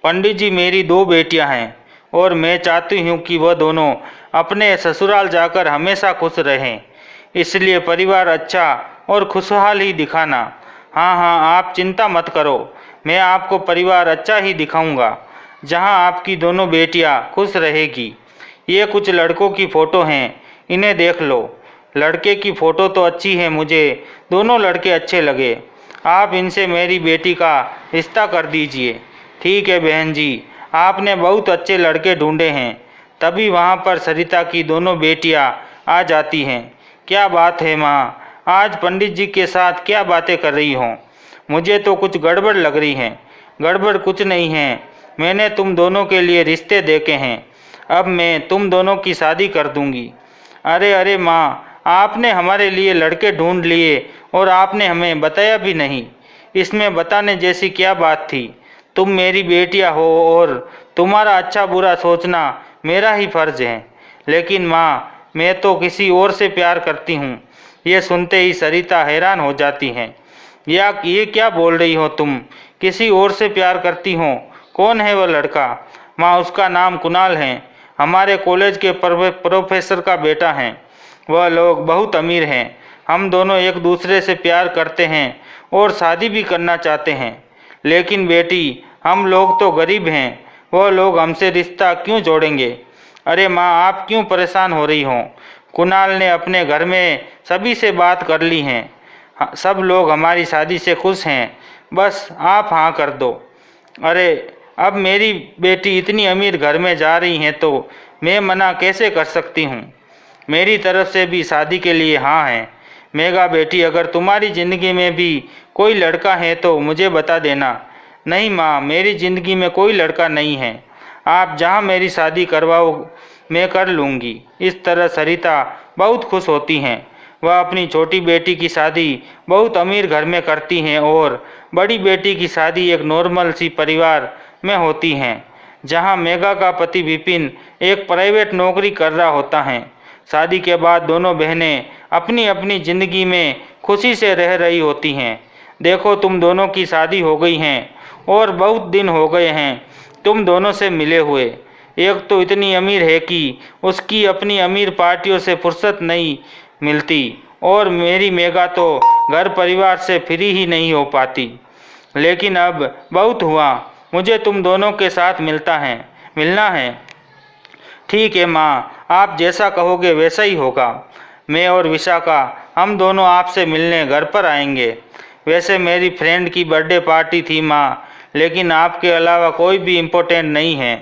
पंडित जी, मेरी 2 बेटियां हैं और मैं चाहती हूँ कि वह दोनों अपने ससुराल जाकर हमेशा खुश रहें। इसलिए परिवार अच्छा और खुशहाल ही दिखाना। हाँ हाँ, आप चिंता मत करो, मैं आपको परिवार अच्छा ही दिखाऊंगा जहाँ आपकी दोनों बेटियाँ खुश रहेगी। ये कुछ लड़कों की फ़ोटो हैं, इन्हें देख लो। लड़के की फ़ोटो तो अच्छी है, मुझे दोनों लड़के अच्छे लगे। आप इनसे मेरी बेटी का रिश्ता कर दीजिए। ठीक है बहन जी, आपने बहुत अच्छे लड़के ढूंढे हैं। तभी वहाँ पर सरिता की दोनों बेटियाँ आ जाती हैं। क्या बात है माँ, आज पंडित जी के साथ क्या बातें कर रही हो? मुझे तो कुछ गड़बड़ लग रही है। गड़बड़ कुछ नहीं है, मैंने तुम दोनों के लिए रिश्ते देखे हैं, अब मैं तुम दोनों की शादी कर दूंगी। अरे अरे माँ, आपने हमारे लिए लड़के ढूंढ लिए और आपने हमें बताया भी नहीं। इसमें बताने जैसी क्या बात थी? तुम मेरी बेटियाँ हो और तुम्हारा अच्छा बुरा सोचना मेरा ही फर्ज है। लेकिन माँ, मैं तो किसी और से प्यार करती हूँ। ये सुनते ही सरिता हैरान हो जाती हैं। या ये क्या बोल रही हो तुम? किसी और से प्यार करती हो? कौन है वह लड़का? माँ, उसका नाम कुणाल है, हमारे कॉलेज के प्रोफेसर का बेटा है। वह लोग बहुत अमीर हैं। हम दोनों एक दूसरे से प्यार करते हैं और शादी भी करना चाहते हैं। लेकिन बेटी, हम लोग तो गरीब हैं, वह लोग हमसे रिश्ता क्यों जोड़ेंगे? अरे माँ, आप क्यों परेशान हो रही हो? कुणाल ने अपने घर में सभी से बात कर ली है। सब लोग हमारी शादी से खुश हैं, बस आप हाँ कर दो। अरे, अब मेरी बेटी इतनी अमीर घर में जा रही हैं तो मैं मना कैसे कर सकती हूँ? मेरी तरफ से भी शादी के लिए हाँ है। मेघा बेटी, अगर तुम्हारी ज़िंदगी में भी कोई लड़का है तो मुझे बता देना। नहीं माँ, मेरी ज़िंदगी में कोई लड़का नहीं है। आप जहाँ मेरी शादी करवाओ मैं कर लूँगी। इस तरह सरिता बहुत खुश होती हैं। वह अपनी छोटी बेटी की शादी बहुत अमीर घर में करती हैं और बड़ी बेटी की शादी एक नॉर्मल सी परिवार में होती हैं, जहां मेघा का पति विपिन एक प्राइवेट नौकरी कर रहा होता है। शादी के बाद दोनों बहनें अपनी अपनी ज़िंदगी में खुशी से रह रही होती हैं। देखो, तुम दोनों की शादी हो गई हैं और बहुत दिन हो गए हैं तुम दोनों से मिले हुए। एक तो इतनी अमीर है कि उसकी अपनी अमीर पार्टियों से फुर्सत नहीं मिलती और मेरी मेघा तो घर परिवार से फ्री ही नहीं हो पाती। लेकिन अब बहुत हुआ, मुझे तुम दोनों के साथ मिलना है। ठीक है माँ, आप जैसा कहोगे वैसा ही होगा। मैं और विशाखा हम दोनों आपसे मिलने घर पर आएंगे। वैसे मेरी फ्रेंड की बर्थडे पार्टी थी माँ, लेकिन आपके अलावा कोई भी इम्पोर्टेंट नहीं है,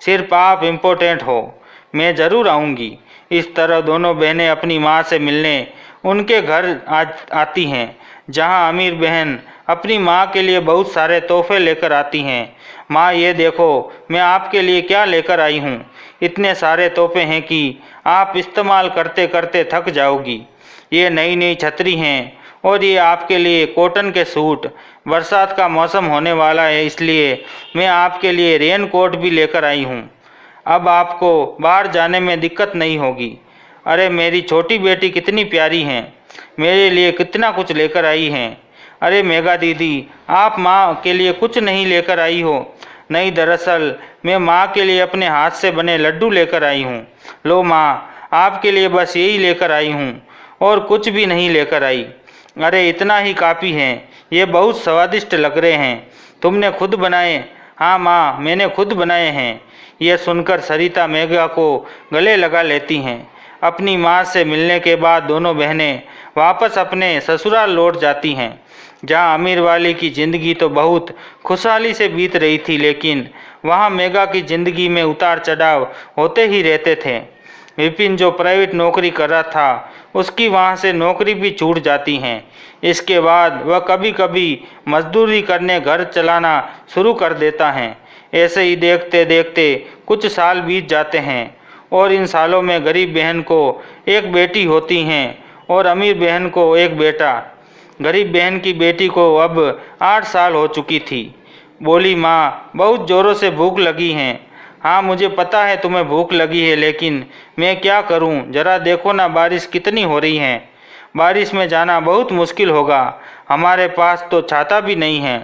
सिर्फ आप इम्पोर्टेंट हो। मैं ज़रूर आऊँगी। इस तरह दोनों बहनें अपनी माँ से मिलने उनके घर आती हैं, जहाँ अमीर बहन अपनी माँ के लिए बहुत सारे तोहफे लेकर आती हैं। माँ, ये देखो मैं आपके लिए क्या लेकर आई हूँ। इतने सारे तोहफे हैं कि आप इस्तेमाल करते करते थक जाओगी। ये नई नई छतरी हैं और ये आपके लिए कॉटन के सूट। बरसात का मौसम होने वाला है, इसलिए मैं आपके लिए रेन कोट भी लेकर आई हूँ। अब आपको बाहर जाने में दिक्कत नहीं होगी। अरे, मेरी छोटी बेटी कितनी प्यारी हैं, मेरे लिए कितना कुछ लेकर आई हैं। अरे मेघा दीदी, आप माँ के लिए कुछ नहीं लेकर आई हो? नहीं, दरअसल मैं माँ के लिए अपने हाथ से बने लड्डू लेकर आई हूँ। लो माँ, आपके लिए बस यही लेकर आई हूँ और कुछ भी नहीं लेकर आई। अरे, इतना ही काफ़ी है, ये बहुत स्वादिष्ट लग रहे हैं। तुमने खुद बनाए? हाँ माँ, मैंने खुद बनाए हैं। यह सुनकर सरिता मेघा को गले लगा लेती हैं। अपनी माँ से मिलने के बाद दोनों बहनें वापस अपने ससुराल लौट जाती हैं, जहाँ अमीर वाली की ज़िंदगी तो बहुत खुशहाली से बीत रही थी, लेकिन वहाँ मेघा की ज़िंदगी में उतार चढ़ाव होते ही रहते थे। विपिन जो प्राइवेट नौकरी कर रहा था, उसकी वहाँ से नौकरी भी छूट जाती हैं। इसके बाद वह कभी कभी मजदूरी करने घर चलाना शुरू कर देता है। ऐसे ही देखते देखते कुछ साल बीत जाते हैं और इन सालों में गरीब बहन को एक बेटी होती हैं और अमीर बहन को एक बेटा। गरीब बहन की बेटी को अब 8 साल हो चुकी थी। बोली, माँ, बहुत ज़ोरों से भूख लगी है। हाँ, मुझे पता है तुम्हें भूख लगी है, लेकिन मैं क्या करूँ? ज़रा देखो ना, बारिश कितनी हो रही है। बारिश में जाना बहुत मुश्किल होगा, हमारे पास तो छाता भी नहीं है।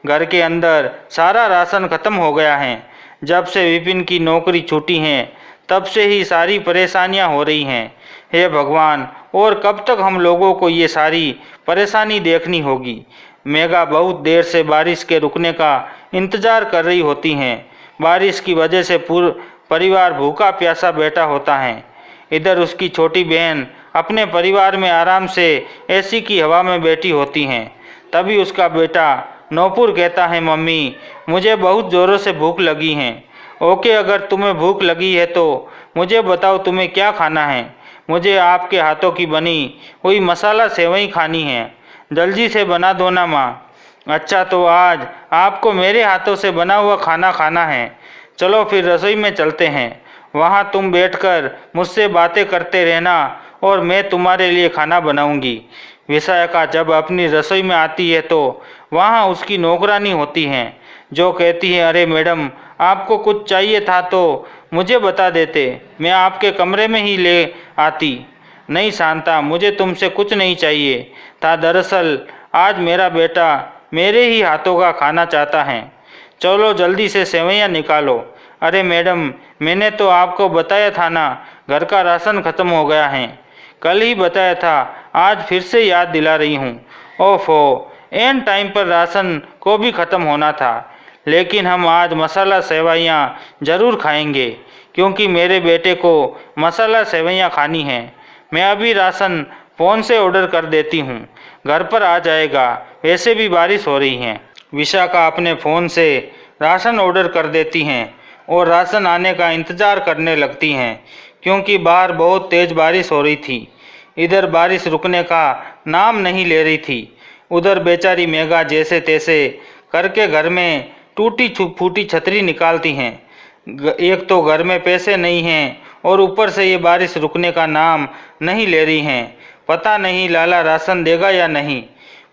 घर के अंदर सारा राशन खत्म हो गया है। जब से विपिन की नौकरी छूटी है तब से ही सारी परेशानियां हो रही हैं। हे भगवान, और कब तक हम लोगों को ये सारी परेशानी देखनी होगी। मेघा बहुत देर से बारिश के रुकने का इंतज़ार कर रही होती हैं। बारिश की वजह से पूरा परिवार भूखा प्यासा बैठा होता है। इधर उसकी छोटी बहन अपने परिवार में आराम से एसी की हवा में बैठी होती हैं। तभी उसका बेटा नौपुर कहता है, मम्मी मुझे बहुत ज़ोरों से भूख लगी है। ओके, अगर तुम्हें भूख लगी है तो मुझे बताओ तुम्हें क्या खाना है। मुझे आपके हाथों की बनी हुई मसाला सेवई खानी है। जल्दी से बना दो ना माँ। अच्छा, तो आज आपको मेरे हाथों से बना हुआ खाना खाना है। चलो फिर रसोई में चलते हैं। वहाँ तुम बैठकर मुझसे बातें करते रहना और मैं तुम्हारे लिए खाना बनाऊंगी। विशाखा जब अपनी रसोई में आती है तो वहाँ उसकी नौकरानी होती हैं, जो कहती है, अरे मैडम, आपको कुछ चाहिए था तो मुझे बता देते, मैं आपके कमरे में ही ले आती। नहीं शांता, मुझे तुमसे कुछ नहीं चाहिए था। दरअसल आज मेरा बेटा मेरे ही हाथों का खाना चाहता है। चलो जल्दी से सेवइयाँ निकालो। अरे मैडम, मैंने तो आपको बताया था ना, घर का राशन खत्म हो गया है। कल ही बताया था, आज फिर से याद दिला रही हूँ। ओफो, एन टाइम पर राशन को भी ख़त्म होना था। लेकिन हम आज मसाला सेवइयाँ ज़रूर खाएंगे, क्योंकि मेरे बेटे को मसाला सेवइयाँ खानी है। मैं अभी राशन फ़ोन से ऑर्डर कर देती हूँ, घर पर आ जाएगा। वैसे भी बारिश हो रही है। विशाखा अपने फ़ोन से राशन ऑर्डर कर देती हैं और राशन आने का इंतज़ार करने लगती हैं, क्योंकि बाहर बहुत तेज़ बारिश हो रही थी। इधर बारिश रुकने का नाम नहीं ले रही थी। उधर बेचारी मेघा जैसे तैसे करके घर में टूटी फूटी छतरी निकालती हैं। एक तो घर में पैसे नहीं हैं और ऊपर से ये बारिश रुकने का नाम नहीं ले रही हैं। पता नहीं लाला राशन देगा या नहीं।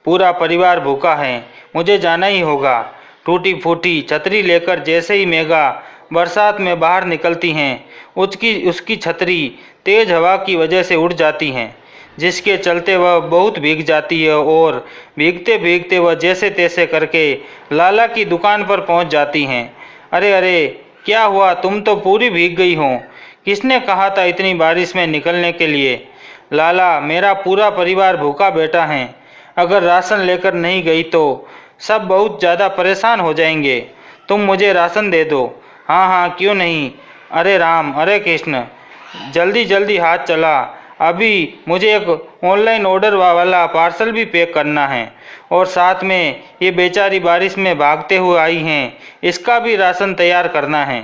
पूरा परिवार भूखा है, मुझे जाना ही होगा। टूटी फूटी छतरी लेकर जैसे ही मेघा बरसात में बाहर निकलती हैं, उसकी छतरी तेज़ हवा की वजह से उड़ जाती हैं, जिसके चलते वह बहुत भीग जाती है और भीगते भीगते वह जैसे तैसे करके लाला की दुकान पर पहुंच जाती हैं। अरे अरे, क्या हुआ? तुम तो पूरी भीग गई हो। किसने कहा था इतनी बारिश में निकलने के लिए? लाला, मेरा पूरा परिवार भूखा बैठा है। अगर राशन लेकर नहीं गई तो सब बहुत ज़्यादा परेशान हो जाएंगे। तुम मुझे राशन दे दो। हाँ हाँ, क्यों नहीं। अरे राम, अरे कृष्ण, जल्दी जल्दी हाथ चला। अभी मुझे एक ऑनलाइन ऑर्डर वाला पार्सल भी पैक करना है और साथ में ये बेचारी बारिश में भागते हुए आई हैं, इसका भी राशन तैयार करना है।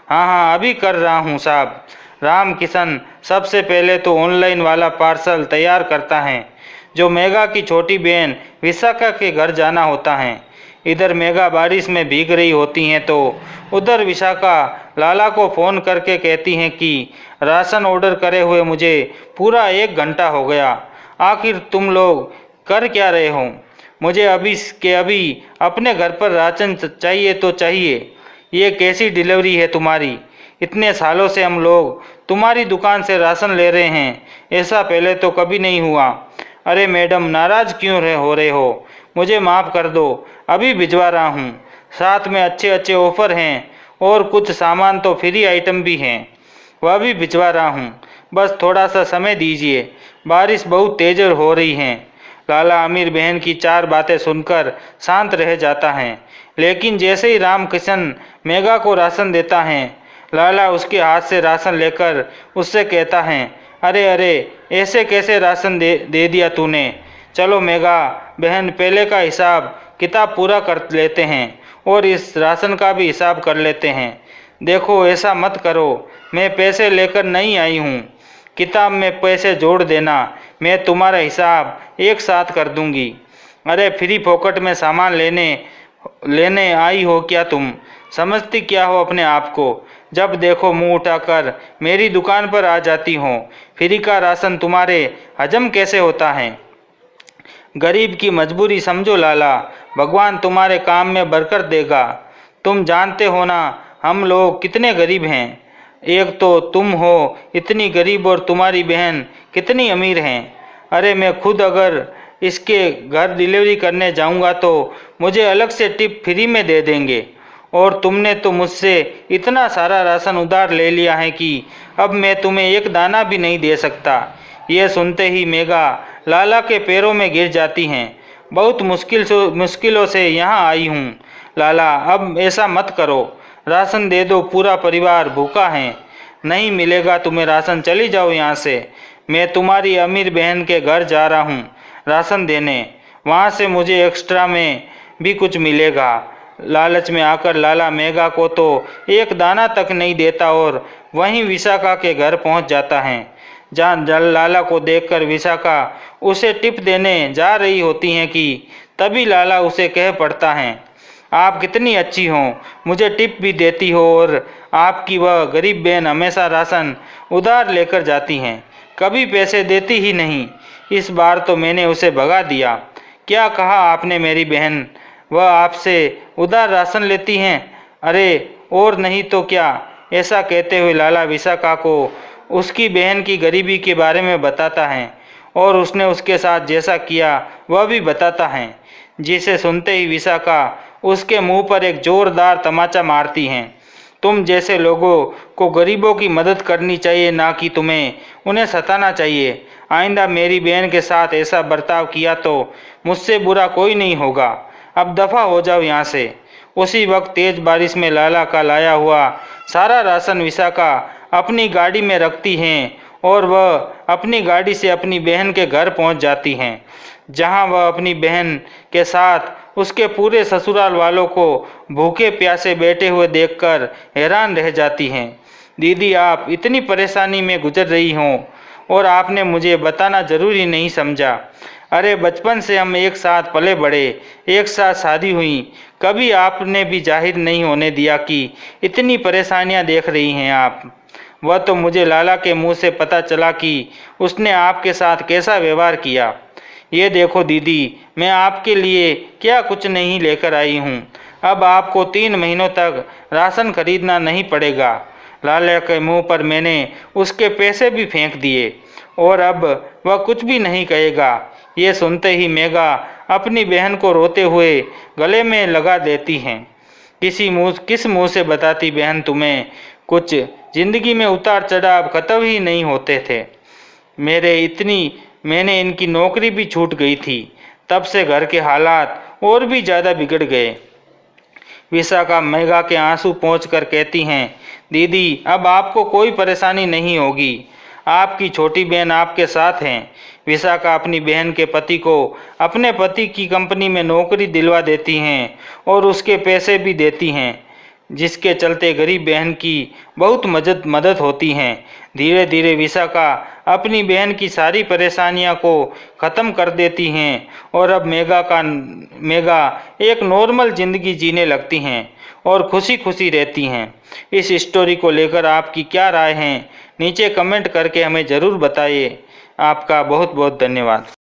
हाँ हाँ, अभी कर रहा हूँ साहब। राम किशन सबसे पहले तो ऑनलाइन वाला पार्सल तैयार करता है, जो मेघा की छोटी बहन विशाखा के घर जाना होता है। इधर मेघा बारिश में भीग रही होती हैं तो उधर विशाखा लाला को फ़ोन करके कहती हैं कि राशन ऑर्डर करे हुए मुझे पूरा 1 घंटा हो गया। आखिर तुम लोग कर क्या रहे हो? मुझे अभी के अभी अपने घर पर राशन चाहिए तो चाहिए। ये कैसी डिलीवरी है तुम्हारी? इतने सालों से हम लोग तुम्हारी दुकान से राशन ले रहे हैं, ऐसा पहले तो कभी नहीं हुआ। अरे मैडम, नाराज़ क्यों हो रहे हो? मुझे माफ़ कर दो, अभी भिजवा रहा हूँ। साथ में अच्छे अच्छे ऑफ़र हैं और कुछ सामान तो फ्री आइटम भी हैं, वह भी भिजवा रहा हूँ। बस थोड़ा सा समय दीजिए, बारिश बहुत तेज़ हो रही है। लाला अमीर बहन की 4 बातें सुनकर शांत रह जाता है, लेकिन जैसे ही रामकिशन मेघा को राशन देता है, लाला उसके हाथ से राशन लेकर उससे कहता है, अरे अरे, ऐसे कैसे राशन दे दिया तूने? चलो मेघा बहन, पहले का हिसाब किताब पूरा कर लेते हैं और इस राशन का भी हिसाब कर लेते हैं। देखो, ऐसा मत करो, मैं पैसे लेकर नहीं आई हूँ। किताब में पैसे जोड़ देना, मैं तुम्हारा हिसाब एक साथ कर दूंगी। अरे फ्री पॉकेट में सामान लेने आई हो क्या तुम? समझती क्या हो अपने आप को? जब देखो मुंह उठाकर मेरी दुकान पर आ जाती हो। फ्री का राशन तुम्हारे हजम कैसे होता है? गरीब की मजबूरी समझो लाला, भगवान तुम्हारे काम में बरकत देगा। तुम जानते हो ना हम लोग कितने गरीब हैं। एक तो तुम हो इतनी गरीब और तुम्हारी बहन कितनी अमीर हैं। अरे मैं खुद अगर इसके घर डिलीवरी करने जाऊंगा तो मुझे अलग से टिप फ्री में दे देंगे। और तुमने तो मुझसे इतना सारा राशन उधार ले लिया है कि अब मैं तुम्हें एक दाना भी नहीं दे सकता। यह सुनते ही मेघा लाला के पैरों में गिर जाती हैं। बहुत मुश्किलों से यहाँ आई हूँ लाला, अब ऐसा मत करो, राशन दे दो, पूरा परिवार भूखा है। नहीं मिलेगा तुम्हें राशन, चली जाओ यहाँ से। मैं तुम्हारी अमीर बहन के घर जा रहा हूँ राशन देने, वहाँ से मुझे एक्स्ट्रा में भी कुछ मिलेगा। लालच में आकर लाला मेघा को तो एक दाना तक नहीं देता और वहीं विशाखा के घर पहुँच जाता है। जहाँ लाला को देखकर विशाखा उसे टिप देने जा रही होती हैं कि तभी लाला उसे कह पड़ता है, आप कितनी अच्छी हो, मुझे टिप भी देती हो और आपकी वह गरीब बहन हमेशा राशन उधार लेकर जाती हैं, कभी पैसे देती ही नहीं। इस बार तो मैंने उसे भगा दिया। क्या कहा आपने मेरी बहन, वह आपसे उधार राशन लेती हैं? अरे और नहीं तो क्या। ऐसा कहते हुए लाला विशाखा को उसकी बहन की गरीबी के बारे में बताता है और उसने उसके साथ जैसा किया वह भी बताता है, जिसे सुनते ही विशाखा उसके मुंह पर एक जोरदार तमाचा मारती हैं। तुम जैसे लोगों को गरीबों की मदद करनी चाहिए, ना कि तुम्हें उन्हें सताना चाहिए। आइंदा मेरी बहन के साथ ऐसा बर्ताव किया तो मुझसे बुरा कोई नहीं होगा। अब दफ़ा हो जाओ यहाँ से। उसी वक्त तेज बारिश में लाला का लाया हुआ सारा राशन विशाखा अपनी गाड़ी में रखती हैं और वह अपनी गाड़ी से अपनी बहन के घर पहुँच जाती हैं, जहाँ वह अपनी बहन के साथ उसके पूरे ससुराल वालों को भूखे प्यासे बैठे हुए देखकर हैरान रह जाती हैं। दीदी, आप इतनी परेशानी में गुजर रही हों और आपने मुझे बताना जरूरी नहीं समझा। अरे बचपन से हम एक साथ पले बड़े, एक साथ शादी हुई, कभी आपने भी जाहिर नहीं होने दिया कि इतनी परेशानियां देख रही हैं आप। वह तो मुझे लाला के मुंह से पता चला कि उसने आपके साथ कैसा व्यवहार किया। ये देखो दीदी, मैं आपके लिए क्या कुछ नहीं लेकर आई हूँ। अब आपको 3 महीनों तक राशन खरीदना नहीं पड़ेगा। लाला के मुंह पर मैंने उसके पैसे भी फेंक दिए और अब वह कुछ भी नहीं कहेगा। ये सुनते ही मेघा अपनी बहन को रोते हुए गले में लगा देती हैं। किस मुंह से बताती बहन तुम्हें कुछ, जिंदगी में उतार चढ़ाव खत्म ही नहीं होते थे। मैंने इनकी नौकरी भी छूट गई थी, तब से घर के हालात और भी ज़्यादा बिगड़ गए। विशाखा मेघा के आंसू पोंछकर कहती हैं, दीदी अब आपको कोई परेशानी नहीं होगी, आपकी छोटी बहन आपके साथ हैं। विशाखा अपनी बहन के पति को अपने पति की कंपनी में नौकरी दिलवा देती हैं और उसके पैसे भी देती हैं, जिसके चलते गरीब बहन की बहुत मदद होती हैं। धीरे धीरे विशाखा अपनी बहन की सारी परेशानियों को ख़त्म कर देती हैं और अब मेघा एक नॉर्मल ज़िंदगी जीने लगती हैं और खुशी खुशी रहती हैं। इस स्टोरी को लेकर आपकी क्या राय है, नीचे कमेंट करके हमें ज़रूर बताइए। आपका बहुत बहुत धन्यवाद।